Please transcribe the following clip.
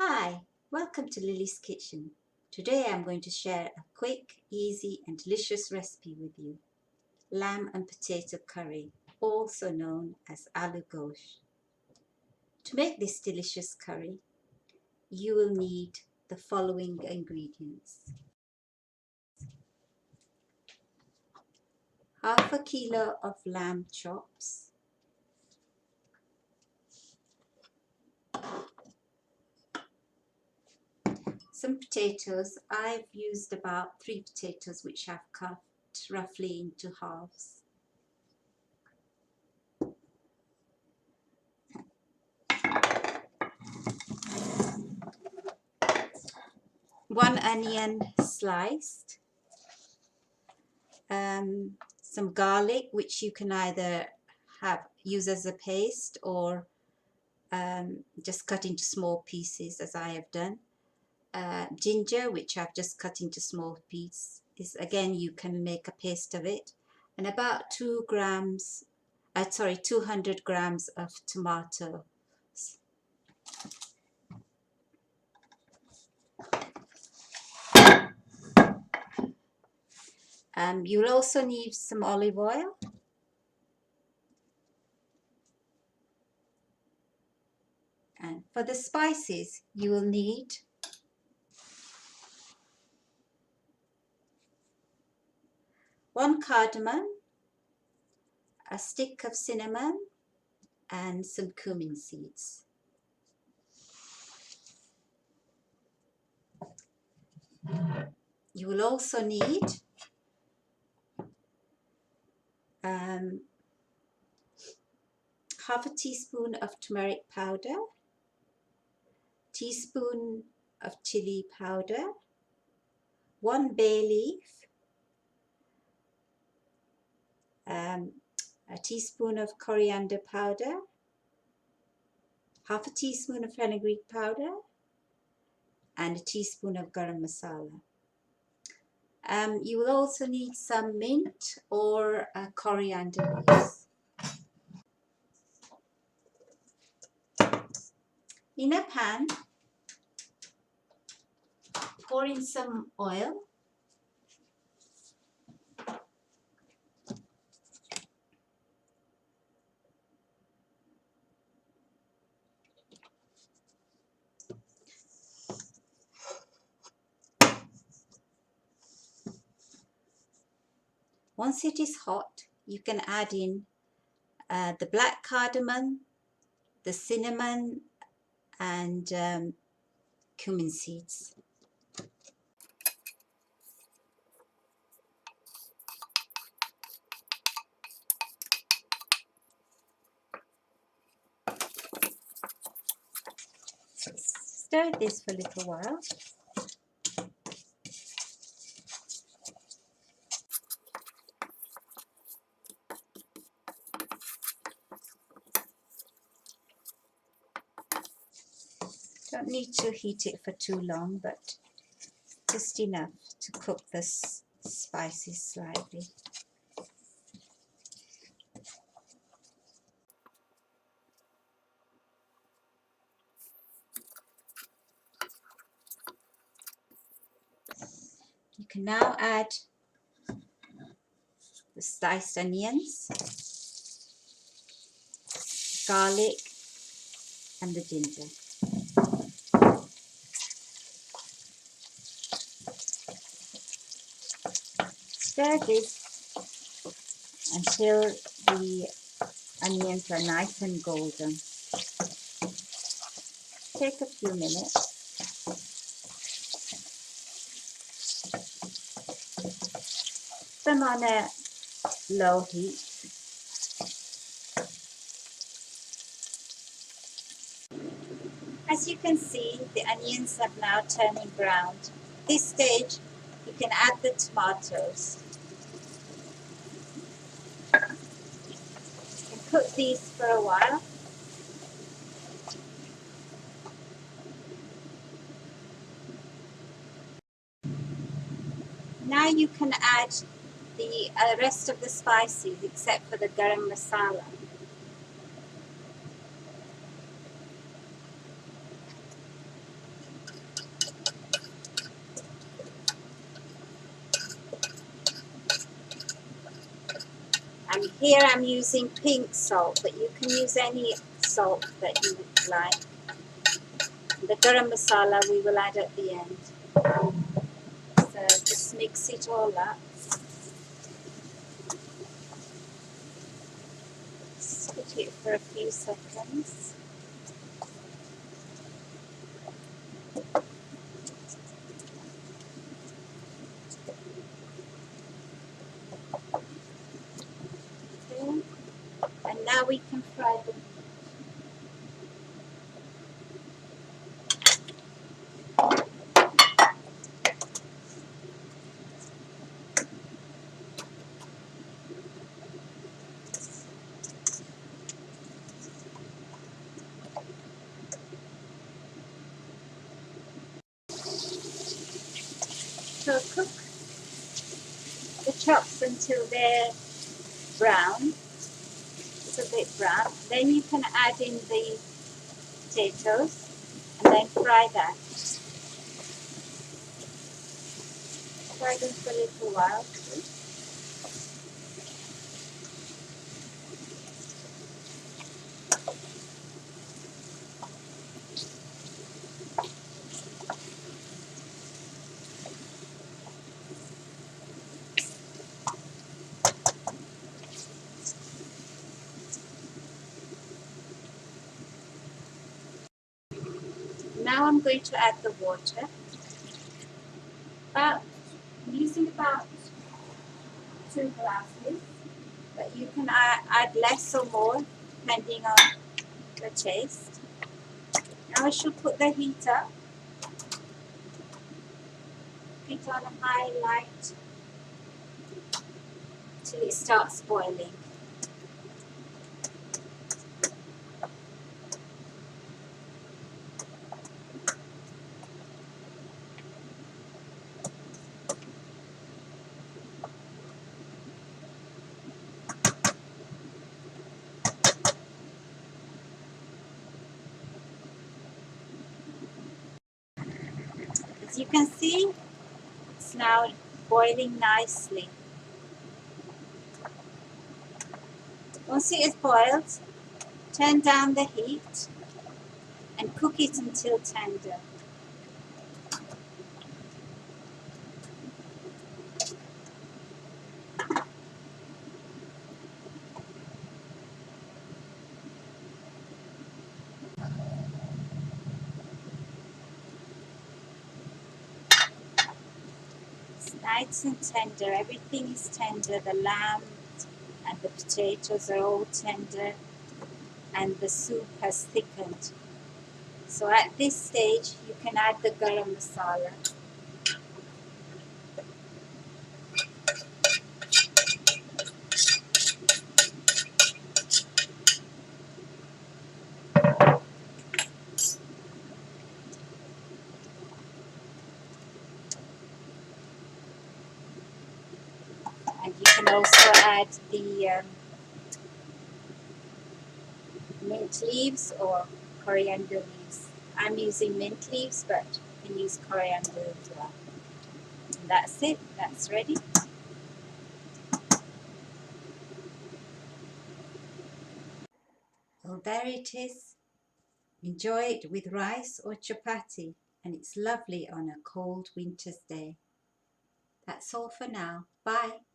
Hi, welcome to Lily's Kitchen. Today I'm going to share a quick, easy and delicious recipe with you. Lamb and potato curry, also known as Aloo Gosht. To make this delicious curry, you will need the following ingredients. Half a kilo of lamb chops, some potatoes. I've used about 3 potatoes which I've cut roughly into halves. One onion sliced, some garlic which you can either use as a paste or just cut into small pieces as I have done. Ginger, which I've just cut into small pieces. Again, you can make a paste of it, and about 200 grams of tomatoes. You'll also need some olive oil, and for the spices you will need one cardamom, a stick of cinnamon, and some cumin seeds. You will also need half a teaspoon of turmeric powder, teaspoon of chili powder, 1 bay leaf, a teaspoon of coriander powder, half a teaspoon of fenugreek powder, and a teaspoon of garam masala. You will also need some mint or coriander leaves. In a pan, pour in some oil. Once it is hot, you can add in the black cardamom, the cinnamon, and cumin seeds. Stir this for a little while. Don't need to heat it for too long, but just enough to cook the spices slightly. You can now add the sliced onions, garlic, and the ginger. Stir this until the onions are nice and golden. Take a few minutes. Them on a low heat. As you can see, the onions are now turning brown. At this stage, you can add the tomatoes. You can cook these for a while. Now you can add the rest of the spices except for the garam masala. Here I'm using pink salt, but you can use any salt that you would like. The garam masala we will add at the end. So just mix it all up. Put it for a few seconds. Okay. And now we can fry them. So cook the chops until they're brown, it's a bit brown. Then you can add in the potatoes and then fry that. Fry them for a little while too. Now I'm going to add the water. I'm using about 2 glasses, but you can add less or more depending on the taste. Now I should put the heat up. Heat on a high light till it starts boiling. As you can see, it's now boiling nicely. Once it is boiled, turn down the heat and cook it until tender. It's nice and tender. Everything is tender. The lamb and the potatoes are all tender, and the soup has thickened. So at this stage, you can add the garam masala. And you can also add the mint leaves or coriander leaves. I'm using mint leaves, but you can use coriander as well. And that's it. That's ready. Well, there it is. Enjoy it with rice or chapati, and it's lovely on a cold winter's day. That's all for now. Bye.